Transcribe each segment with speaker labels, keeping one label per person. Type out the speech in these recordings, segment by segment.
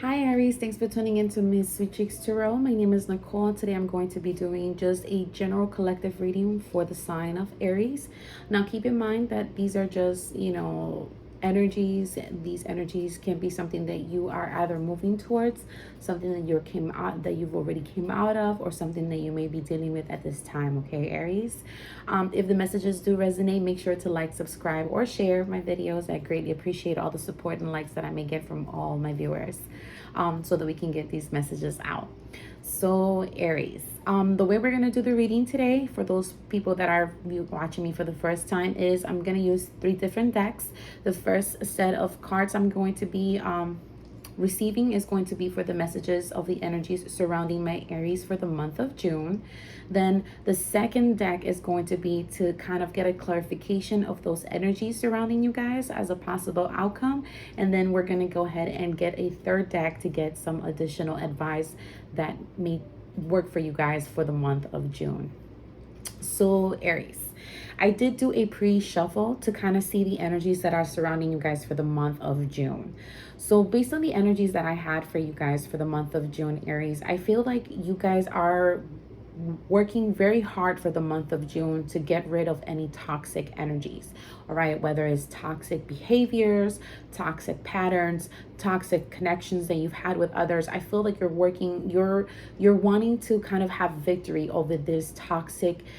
Speaker 1: Hi Aries, thanks for tuning in to Miss Sweetcheekz Tarot. My name is Nicole. Today I'm going to be doing just a general collective reading for the sign of Aries. Now keep in mind that these are just, energies. These energies can be something that you are either moving towards, something that you've already came out of, or something that you may be dealing with at this time. Okay, Aries. If the messages do resonate, make sure to like, subscribe, or share my videos. I greatly appreciate all the support and likes that I may get from all my viewers, so that we can get these messages out. So Aries, the way we're going to do the reading today, for those people that are watching me for the first time, is I'm going to use 3 different decks. The first set of cards I'm going to be receiving is going to be for the messages of the energies surrounding my Aries for the month of June. Then the second deck is going to be to kind of get a clarification of those energies surrounding you guys as a possible outcome. And then we're going to go ahead and get a third deck to get some additional advice that may work for you guys for the month of June. So Aries, I did do a pre-shuffle to kind of see the energies that are surrounding you guys for the month of June. So based on the energies that I had for you guys for the month of June, Aries, I feel like you guys are working very hard for the month of June to get rid of any toxic energies. All right, whether it's toxic behaviors, toxic patterns, toxic connections that you've had with others. I feel like you're wanting to kind of have victory over this toxicities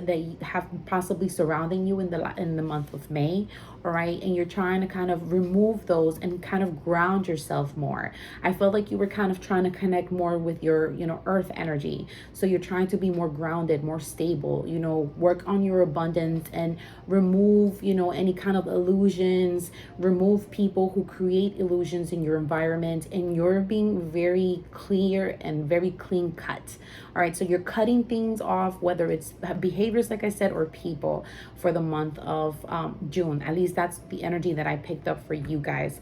Speaker 1: that you have possibly surrounding you in the month of May. All right, and you're trying to kind of remove those and kind of ground yourself more. I felt like you were kind of trying to connect more with your earth energy. So you're trying to be more grounded, more stable, work on your abundance and remove any kind of illusions, remove people who create illusions in your environment, and you're being very clear and very clean cut. All right, so you're cutting things off, whether it's behaviors, like I said, or people, for the month of June. At least that's the energy that I picked up for you guys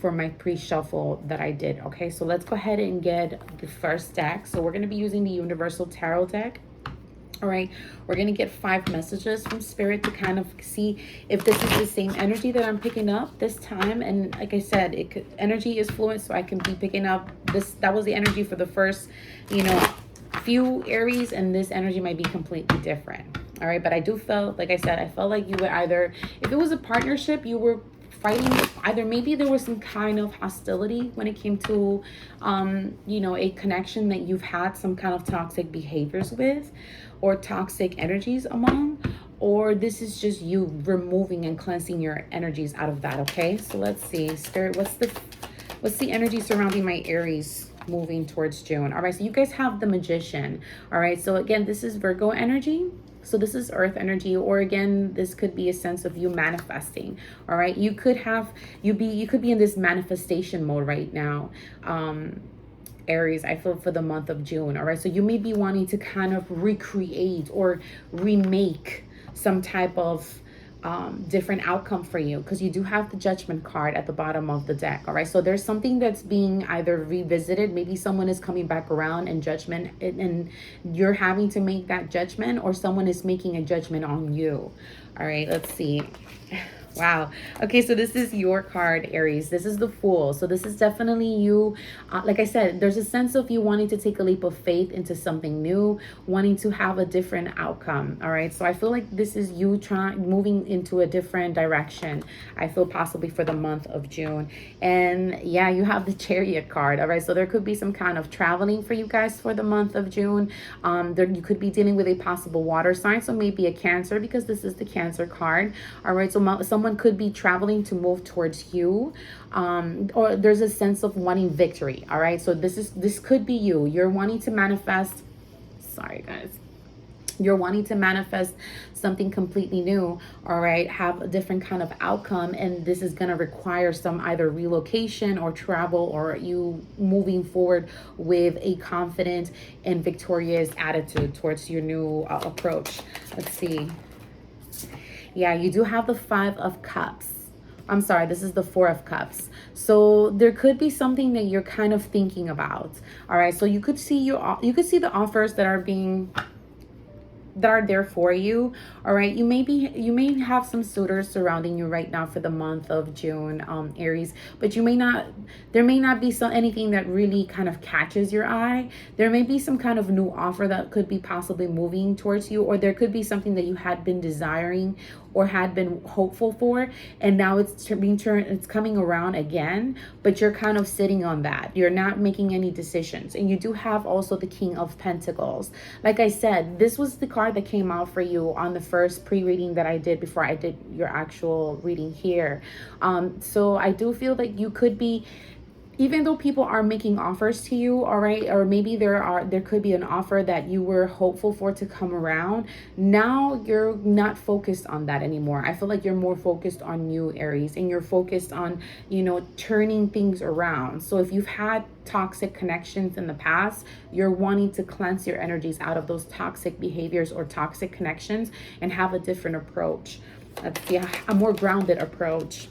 Speaker 1: for my pre-shuffle that I did. Okay, so let's go ahead and get the first deck. So we're going to be using the Universal Tarot deck. All right, we're going to get 5 messages from Spirit to kind of see if this is the same energy that I'm picking up this time. And like I said, energy is fluent, so I can be picking up this. That was the energy for the first, few Aries, and this energy might be completely different. All right, but I do feel, like I said, I felt like you were either, if it was a partnership, you were fighting, either maybe there was some kind of hostility when it came to a connection that you've had some kind of toxic behaviors with, or toxic energies among, or this is just you removing and cleansing your energies out of that. Okay, so let's see, Spirit, what's the energy surrounding my Aries moving towards June? All right, so you guys have the Magician. All right, so again, this is Virgo energy. So this is earth energy, or again, this could be a sense of you manifesting. All right, you could be in this manifestation mode right now, Aries, I feel, for the month of June. All right, so you may be wanting to kind of recreate or remake some type of different outcome for you, because you do have the Judgment card at the bottom of the deck. All right, so there's something that's being either revisited. Maybe someone is coming back around in judgment, and you're having to make that judgment, or someone is making a judgment on you. All right, let's see. Wow. Okay, so this is your card, Aries. This is the Fool. So this is definitely you. Like I said, there's a sense of you wanting to take a leap of faith into something new, wanting to have a different outcome. All right, so I feel like this is you moving into a different direction. I feel possibly for the month of June. And yeah, you have the Chariot card. All right, so there could be some kind of traveling for you guys for the month of June. You could be dealing with a possible water sign, so maybe a Cancer, because this is the Cancer card. All right, so someone could be traveling to move towards you, or there's a sense of wanting victory. All right, so this could be you're wanting to manifest, sorry guys, you're wanting to manifest something completely new. All right, have a different kind of outcome, and this is going to require some either relocation or travel, or you moving forward with a confident and victorious attitude towards your new approach. Let's see. Yeah, you do have the 5 of Cups. I'm sorry, this is the 4 of Cups. So there could be something that you're kind of thinking about. All right, so you could see the offers that are being that are there for you. All right, you may have some suitors surrounding you right now for the month of June, Aries, but there may not be anything that really kind of catches your eye. There may be some kind of new offer that could be possibly moving towards you, or there could be something that you had been desiring or had been hopeful for, and now it's coming around again, but you're kind of sitting on that. You're not making any decisions. And you do have also the King of Pentacles. Like I said, this was the card that came out for you on the first pre-reading that I did before I did your actual reading here. So I do feel that you could be, even though people are making offers to you, all right, or maybe there could be an offer that you were hopeful for to come around, now you're not focused on that anymore. I feel like you're more focused on you, Aries, and you're focused on, you know, turning things around. So if you've had toxic connections in the past, you're wanting to cleanse your energies out of those toxic behaviors or toxic connections and have a different approach. Let's see, a more grounded approach.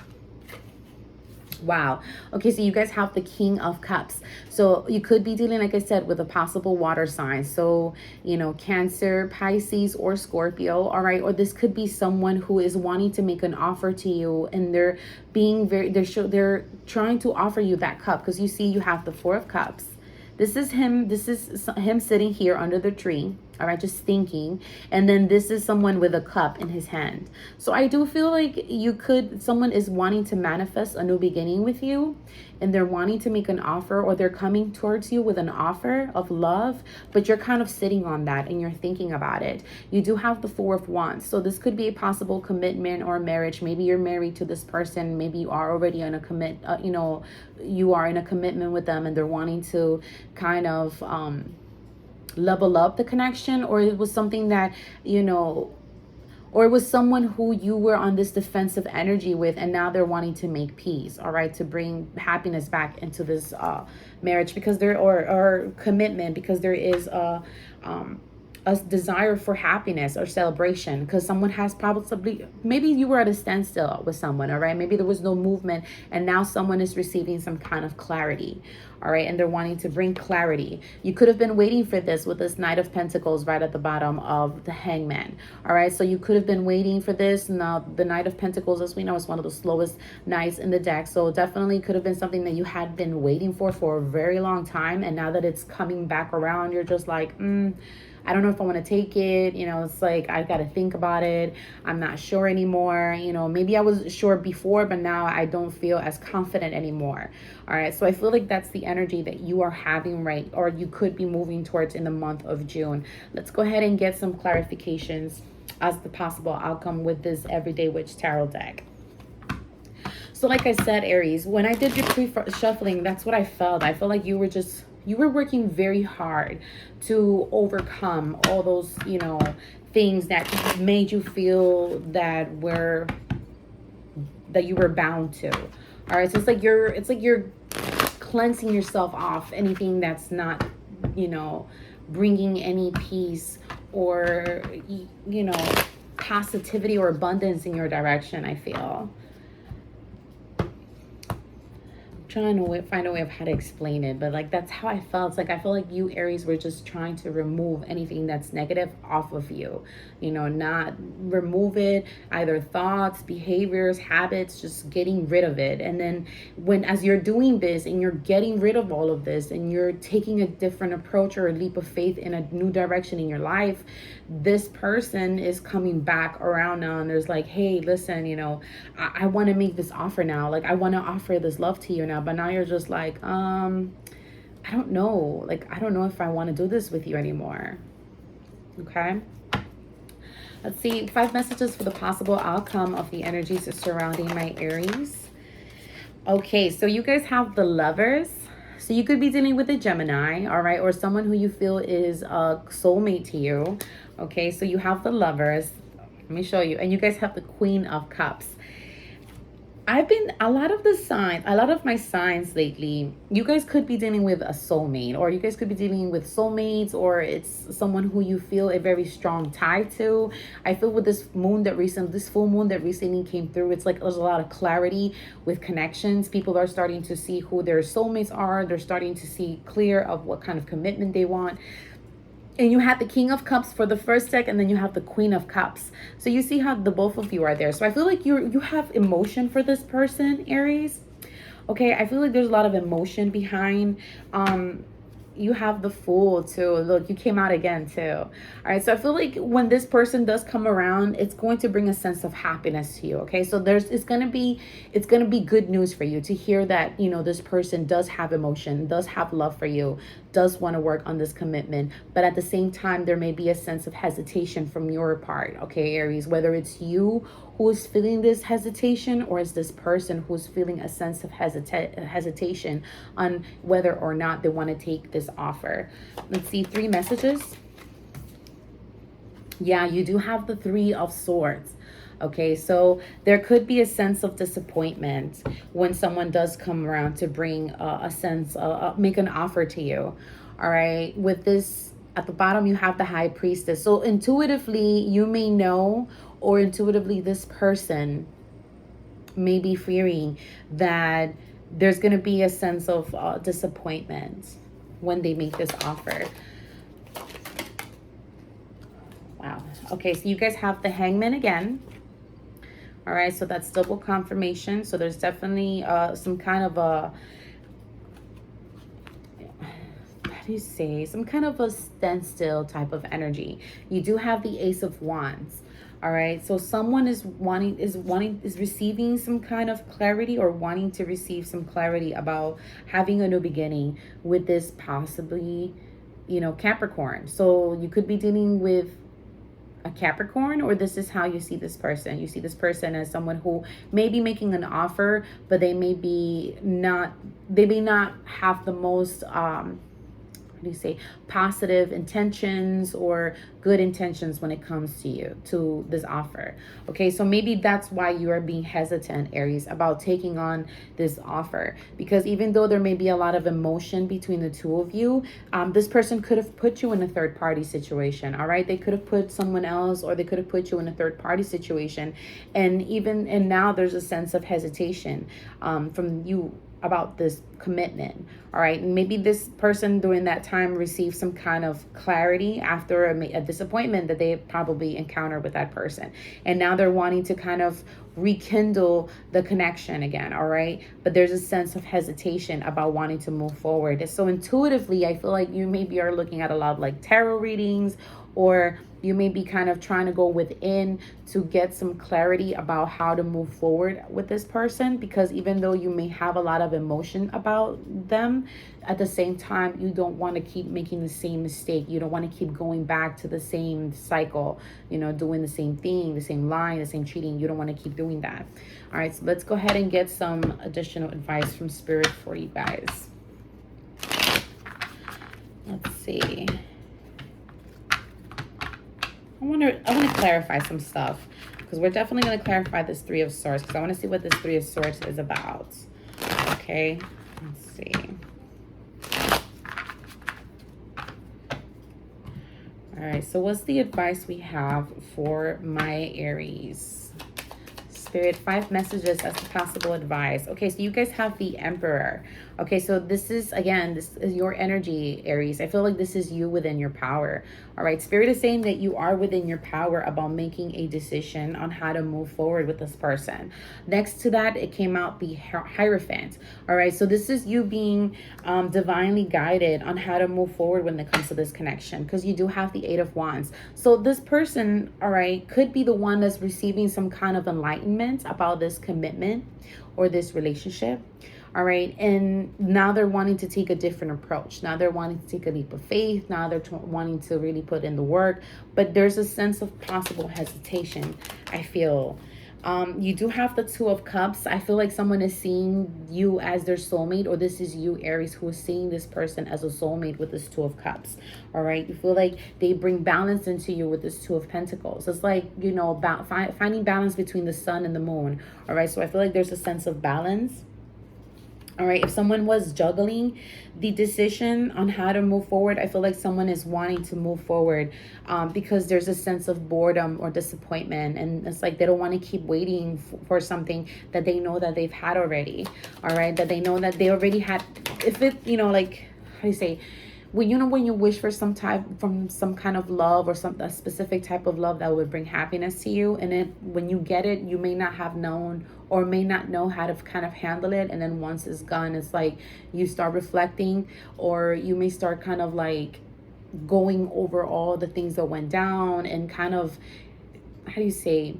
Speaker 1: Wow. Okay, so you guys have the King of Cups. So you could be dealing, like I said, with a possible water sign. So, you know, Cancer, Pisces, or Scorpio, all right? Or this could be someone who is wanting to make an offer to you, and they're being they're trying to offer you that cup, because you see you have the Four of Cups. This is him sitting here under the tree, all right, just thinking. And then this is someone with a cup in his hand. So I do feel like someone is wanting to manifest a new beginning with you, and they're wanting to make an offer, or they're coming towards you with an offer of love, but you're kind of sitting on that and you're thinking about it. You do have the Four of Wands. So this could be a possible commitment or marriage. Maybe you're married to this person. Maybe you are already in a you are in a commitment with them, and they're wanting to kind of level up the connection, or it was something that, you know, or it was someone who you were on this defensive energy with, and now they're wanting to make peace, all right, to bring happiness back into this marriage, because there, or commitment, because there is a desire for happiness or celebration, because someone has probably, maybe you were at a standstill with someone, all right, maybe there was no movement, and now someone is receiving some kind of clarity, all right, and they're wanting to bring clarity. You could have been waiting for this with this Knight of Pentacles right at the bottom of the Hangman, all right, so you could have been waiting for this. Now the Knight of Pentacles, as we know, is one of the slowest knights in the deck, so definitely could have been something that you had been waiting for a very long time, and now that it's coming back around, you're just like, I don't know if I want to take it. You know, it's like, I got to think about it. I'm not sure anymore. You know, maybe I was sure before, but now I don't feel as confident anymore. All right. So I feel like that's the energy that you are having, right? Or you could be moving towards in the month of June. Let's go ahead and get some clarifications as the possible outcome with this Everyday Witch Tarot deck. So like I said, Aries, when I did your pre-shuffling, that's what I felt. I felt like you were working very hard to overcome all those, you know, things that made you feel that you were bound to. All right, so it's like you're cleansing yourself off anything that's not, you know, bringing any peace or, you know, positivity or abundance in your direction, I feel. Trying to find a way of how to explain it, but like that's how I felt. It's like I feel like you, Aries, were just trying to remove anything that's negative off of you, you know, not remove it, either thoughts, behaviors, habits, just getting rid of it. And then as you're doing this and you're getting rid of all of this and you're taking a different approach or a leap of faith in a new direction in your life, this person is coming back around now, and there's like, hey, listen, you know, I want to make this offer now, like I want to offer this love to you now, but now you're just like, I don't know, like I don't know if I want to do this with you anymore. Okay, let's see 5 messages for the possible outcome of the energies surrounding my Aries. Okay, so you guys have the Lovers. So you could be dealing with a Gemini, all right, or someone who you feel is a soulmate to you. Okay, so you have the Lovers. Let me show you. And you guys have the Queen of Cups. A lot of my signs lately, you guys could be dealing with a soulmate, or you guys could be dealing with soulmates, or it's someone who you feel a very strong tie to. I feel with this full moon that recently came through, it's like there's a lot of clarity with connections. People are starting to see who their soulmates are. They're starting to see clear of what kind of commitment they want. And you had the King of Cups for the first deck, and then you have the Queen of Cups. So you see how the both of you are there. So I feel like you have emotion for this person, Aries. Okay, I feel like there's a lot of emotion behind. You have the Fool too. Look, you came out again too. All right, so I feel like when this person does come around, it's going to bring a sense of happiness to you. Okay, so it's gonna be good news for you to hear that, you know, this person does have emotion, does have love for you, does want to work on this commitment. But at the same time, there may be a sense of hesitation from your part. Okay, Aries, whether it's you who is feeling this hesitation, or is this person who's feeling a sense of hesitation on whether or not they want to take this offer. Let's see, 3 messages. Yeah, you do have the 3 of Swords. Okay, so there could be a sense of disappointment when someone does come around to bring a sense, make an offer to you. All right, with this at the bottom, you have the High Priestess. So intuitively, you may know, or intuitively, this person may be fearing that there's going to be a sense of disappointment when they make this offer. Wow. Okay, so you guys have the Hangman again. All right, so that's double confirmation. So there's definitely some kind of a, how do you say, some kind of a standstill type of energy. You do have the Ace of Wands. All right, so someone is receiving some kind of clarity, or wanting to receive some clarity about having a new beginning with this possibly, you know, Capricorn. So you could be dealing with a Capricorn, or this is how you see this person. You see this person as someone who may be making an offer, but they may not have the most how do you say, positive intentions or good intentions when it comes to you, to this offer. Okay, so maybe that's why you are being hesitant, Aries, about taking on this offer, because even though there may be a lot of emotion between the two of you, this person could have put you in a third party situation. All right, they could have put someone else, or they could have put you in a third party situation, and now there's a sense of hesitation from you about this commitment. All right, and maybe this person during that time received some kind of clarity after a disappointment that they probably encountered with that person, and now they're wanting to kind of rekindle the connection again. All right, but there's a sense of hesitation about wanting to move forward. So intuitively, I feel like you maybe are looking at a lot of like tarot readings, or you may be kind of trying to go within to get some clarity about how to move forward with this person, because even though you may have a lot of emotion about them, at the same time, you don't want to keep making the same mistake. You don't want to keep going back to the same cycle, you know, doing the same thing, the same line, the same cheating. You don't want to keep doing that. All right, so let's go ahead and get some additional advice from Spirit for you guys. Let's see. I want to clarify some stuff, because we're definitely going to clarify this Three of Swords, because I want to see what this Three of Swords is about. Okay, let's see. All right, so what's the advice we have for my Aries? Spirit, 5 messages as the possible advice. Okay, so you guys have the Emperor. Okay, so this is, again, this is your energy, Aries. I feel like this is you within your power. All right, Spirit is saying that you are within your power about making a decision on how to move forward with this person. Next to that, it came out the Hierophant. All right, so this is you being divinely guided on how to move forward when it comes to this connection, because you do have the 8 of Wands. So this person, all right, could be the one that's receiving some kind of enlightenment about this commitment or this relationship. All right, and now they're wanting to take a different approach. Now they're wanting to take a leap of faith. Now they're wanting to really put in the work, but there's a sense of possible hesitation, I feel. You do have the 2 of Cups. I feel like someone is seeing you as their soulmate, or this is you, Aries, who is seeing this person as a soulmate with this 2 of Cups. All right, you feel like they bring balance into you with this 2 of Pentacles. It's like, you know, about finding balance between the sun and the moon. All right, so I feel like there's a sense of balance. All right, if someone was juggling the decision on how to move forward, I feel like someone is wanting to move forward because there's a sense of boredom or disappointment. And it's like they don't want to keep waiting for something that they know that they've had already. All right, that they know that they already had. If it, you know, like, how do you say? Well, you know, when you wish for some kind of love, or a specific type of love that would bring happiness to you, and then when you get it, you may not have known or may not know how to kind of handle it, and then once it's gone, it's like you start reflecting, or you may start kind of like going over all the things that went down, and kind of, how do you say,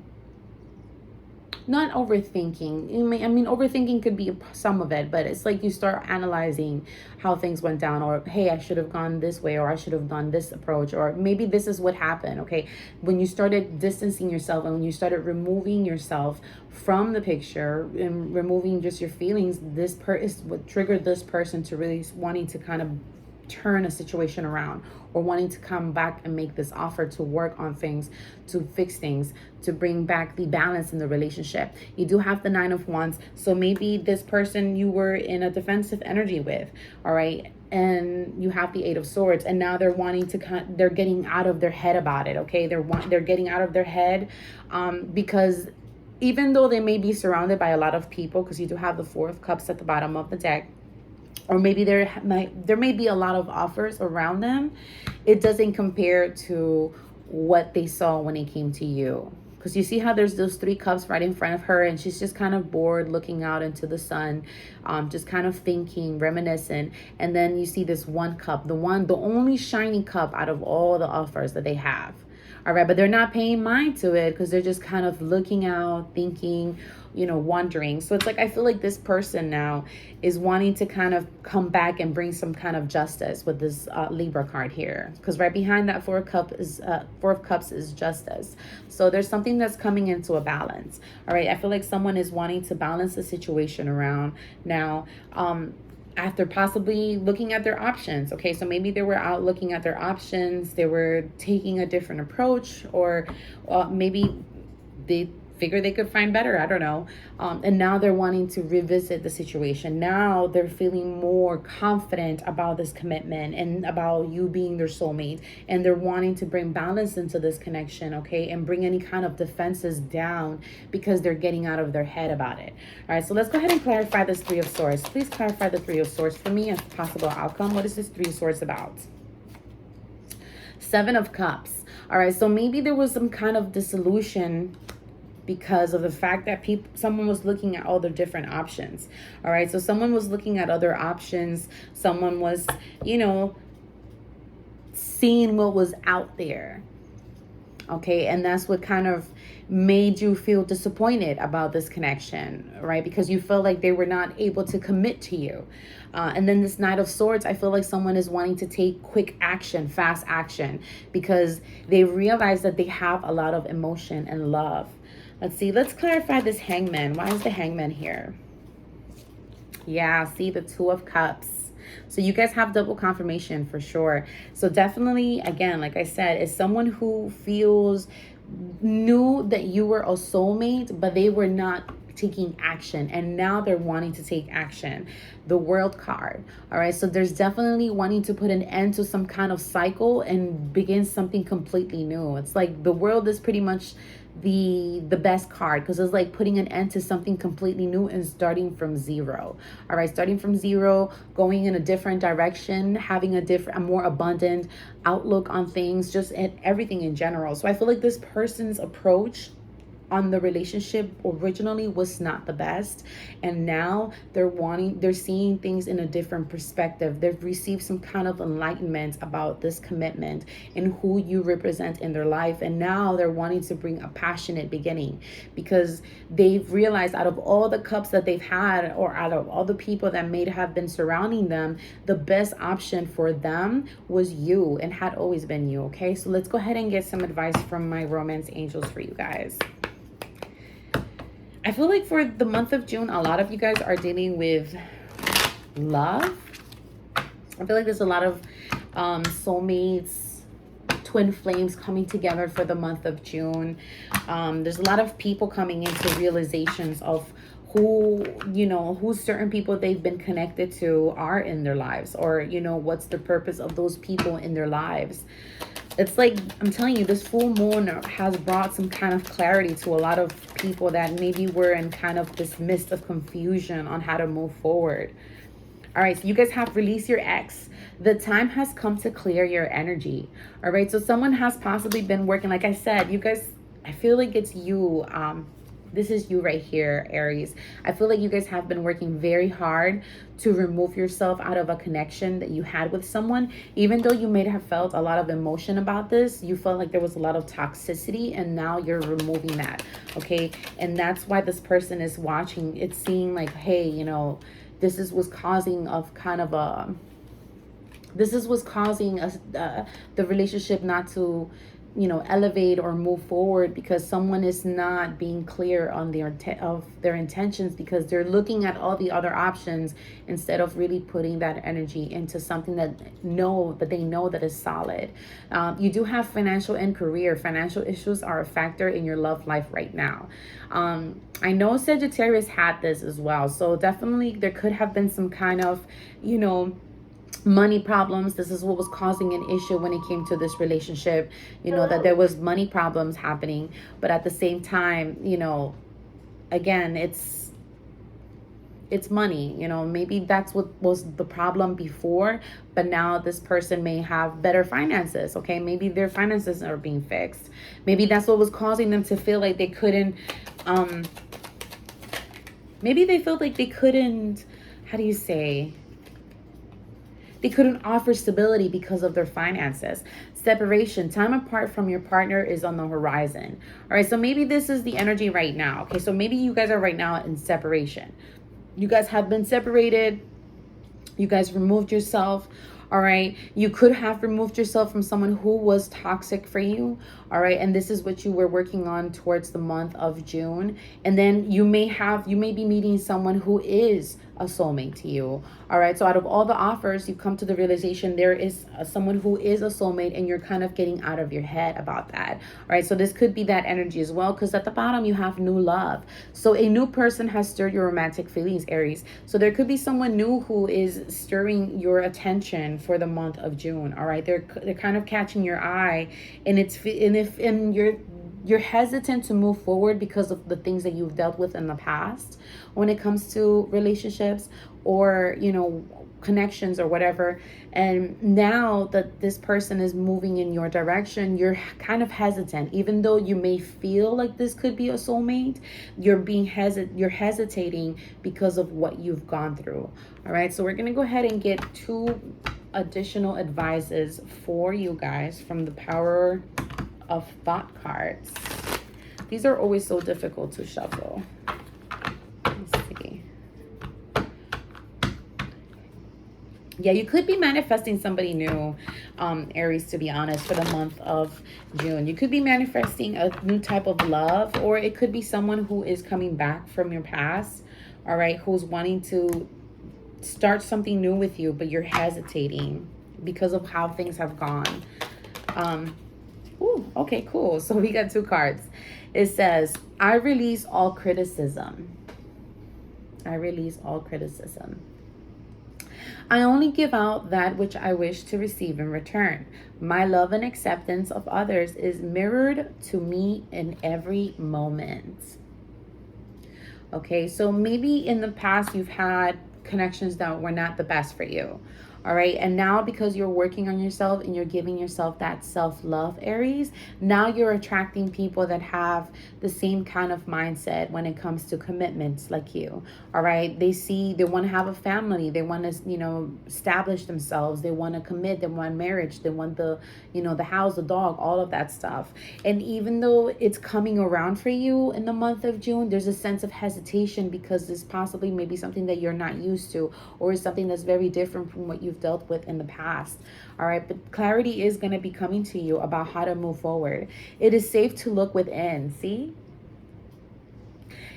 Speaker 1: not overthinking. I mean, overthinking could be some of it, but it's like you start analyzing how things went down, or hey, I should have gone this way, or I should have done this approach, or maybe this is what happened. Okay, when you started distancing yourself, and when you started removing yourself from the picture and removing just your feelings, this is what triggered this person to really wanting to kind of turn a situation around, or wanting to come back and make this offer to work on things, to fix things, to bring back the balance in the relationship. You do have the 9 of Wands, so maybe this person you were in a defensive energy with, all right, and you have the 8 of Swords, and now they're wanting to they're getting out of their head about it. Okay, they're getting out of their head, because even though they may be surrounded by a lot of people, because you do have the 4 of Cups at the bottom of the deck, or maybe there may be a lot of offers around them, it doesn't compare to what they saw when it came to you. Because you see how there's those 3 cups right in front of her, and she's just kind of bored, looking out into the sun, just kind of thinking, reminiscing. And then you see this 1 cup, the only shiny cup out of all the offers that they have. All right, but they're not paying mind to it, because they're just kind of looking out, thinking, you know, wondering. So it's like, I feel like this person now is wanting to kind of come back and bring some kind of justice with this Libra card here, because right behind that 4 of Cups is justice. So there's something that's coming into a balance. All right, I feel like someone is wanting to balance the situation around now, after possibly looking at their options. Okay, so maybe they were out looking at their options, they were taking a different approach, or maybe they figure they could find better, I don't know, and now they're wanting to revisit the situation. Now they're feeling more confident about this commitment and about you being their soulmate, and they're wanting to bring balance into this connection, okay, and bring any kind of defenses down, because they're getting out of their head about it. All right, so let's go ahead and clarify this 3 of Swords. Please clarify the 3 of Swords for me as a possible outcome. What is this 3 of Swords about? 7 of Cups. All right, so maybe there was some kind of dissolution because of the fact that someone was looking at all the different options. All right, so someone was looking at other options. Someone was, you know, seeing what was out there. Okay, and that's what kind of made you feel disappointed about this connection, right? Because you felt like they were not able to commit to you. And then this Knight of Swords, I feel like someone is wanting to take quick action, fast action, because they realize that they have a lot of emotion and love. Let's see, let's clarify this Hangman. Why is the Hangman here? Yeah, see the 2 of Cups. So you guys have double confirmation for sure. So definitely, again, like I said, is someone who knew that you were a soulmate, but they were not taking action, and now they're wanting to take action. The World card. All right, so there's definitely wanting to put an end to some kind of cycle and begin something completely new. It's like the World is pretty much the best card, because it's like putting an end to something completely new and starting from zero. All right, starting from zero, going in a different direction, having a more abundant outlook on things, just everything in general. So I feel like this person's approach on the relationship originally was not the best, and now they're seeing things in a different perspective. They've received some kind of enlightenment about this commitment and who you represent in their life, and now they're wanting to bring a passionate beginning, because they've realized out of all the cups that they've had, or out of all the people that may have been surrounding them, the best option for them was you, and had always been you. Okay, so let's go ahead and get some advice from my romance angels for you guys. I feel like for the month of June, a lot of you guys are dealing with love. I feel like there's a lot of soulmates, twin flames coming together for the month of June. There's a lot of people coming into realizations of who certain people they've been connected to are in their lives, or, you know, what's the purpose of those people in their lives. It's like, I'm telling you, this full moon has brought some kind of clarity to a lot of people that maybe were in kind of this mist of confusion on how to move forward. All right, so you guys have released your ex. The time has come to clear your energy. All right, so someone has possibly been working, like I said, you guys, I feel like it's you. This is you right here, Aries. I feel like you guys have been working very hard to remove yourself out of a connection that you had with someone. Even though you may have felt a lot of emotion about this, you felt like there was a lot of toxicity, and now you're removing that, okay? And that's why this person is watching. It's seeing like, hey, you know, this is what's causing of kind of a, this is what's causing us the relationship not to, you know, elevate or move forward, because someone is not being clear on their intentions, because they're looking at all the other options instead of really putting that energy into something that they know that is solid. You do have financial and career. Financial issues are a factor in your love life right now. I know Sagittarius had this as well, so definitely there could have been some kind of, you know, money problems. This is what was causing an issue when it came to this relationship, you know, that there was money problems happening. But at the same time, you know, again, it's money, you know. Maybe that's what was the problem before, but now this person may have better finances, okay? Maybe their finances are being fixed. Maybe that's what was causing them to feel like they couldn't maybe they felt like they couldn't, how do you say, they couldn't offer stability because of their finances. Separation, time apart from your partner is on the horizon. All right, so maybe this is the energy right now. Okay, so maybe you guys are right now in separation. You guys have been separated. You guys removed yourself. All right, you could have removed yourself from someone who was toxic for you. All right, and this is what you were working on towards the month of June. And then you may be meeting someone who is a soulmate to you. All right, so out of all the offers, you come to the realization there is someone who is a soulmate, and you're kind of getting out of your head about that. All right, so this could be that energy as well, because at the bottom you have new love. So a new person has stirred your romantic feelings, Aries. So there could be someone new who is stirring your attention for the month of June. All right, they're kind of catching your eye, and you're hesitant to move forward because of the things that you've dealt with in the past when it comes to relationships or, you know, connections or whatever. And now that this person is moving in your direction, you're kind of hesitant. Even though you may feel like this could be a soulmate, you're hesitating because of what you've gone through. All right, so we're gonna go ahead and get 2 additional advices for you guys from the Power of Thought cards. These are always so difficult to shuffle. Let's see. Yeah, you could be manifesting somebody new, Aries, to be honest, for the month of June. You could be manifesting a new type of love, or it could be someone who is coming back from your past, all right, who's wanting to start something new with you, but you're hesitating because of how things have gone. Ooh, okay, cool. So we got 2 cards. It says, I release all criticism. I release all criticism. I only give out that which I wish to receive in return. My love and acceptance of others is mirrored to me in every moment. Okay, so maybe in the past you've had connections that were not the best for you. All right, and now because you're working on yourself and you're giving yourself that self-love, Aries, now you're attracting people that have the same kind of mindset when it comes to commitments like you. All right, they want to have a family, they want to, you know, establish themselves, they want to commit, they want marriage, they want the, you know, the house, the dog, all of that stuff. And even though it's coming around for you in the month of June, there's a sense of hesitation because this possibly may be something that you're not used to, or is something that's very different from what you've dealt with in the past. All right, but clarity is going to be coming to you about how to move forward. It is safe to look within. See,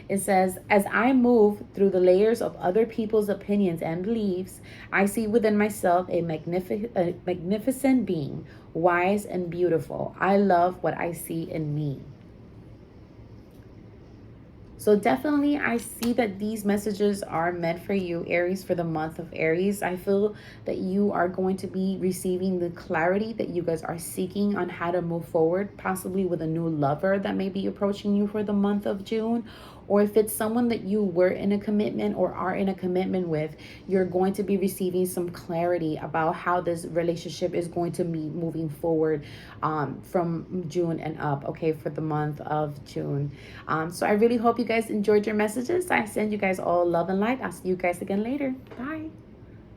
Speaker 1: it says, as I move through the layers of other people's opinions and beliefs, I see within myself a magnificent being, wise and beautiful. I love what I see in me. So definitely, I see that these messages are meant for you, Aries, for the month of Aries. I feel that you are going to be receiving the clarity that you guys are seeking on how to move forward, possibly with a new lover that may be approaching you for the month of June, or if it's someone that you were in a commitment or are in a commitment with, you're going to be receiving some clarity about how this relationship is going to be moving forward from June and up, okay, for the month of June. So I really hope you guys enjoyed your messages. I send you guys all love and light. I'll see you guys again later. Bye.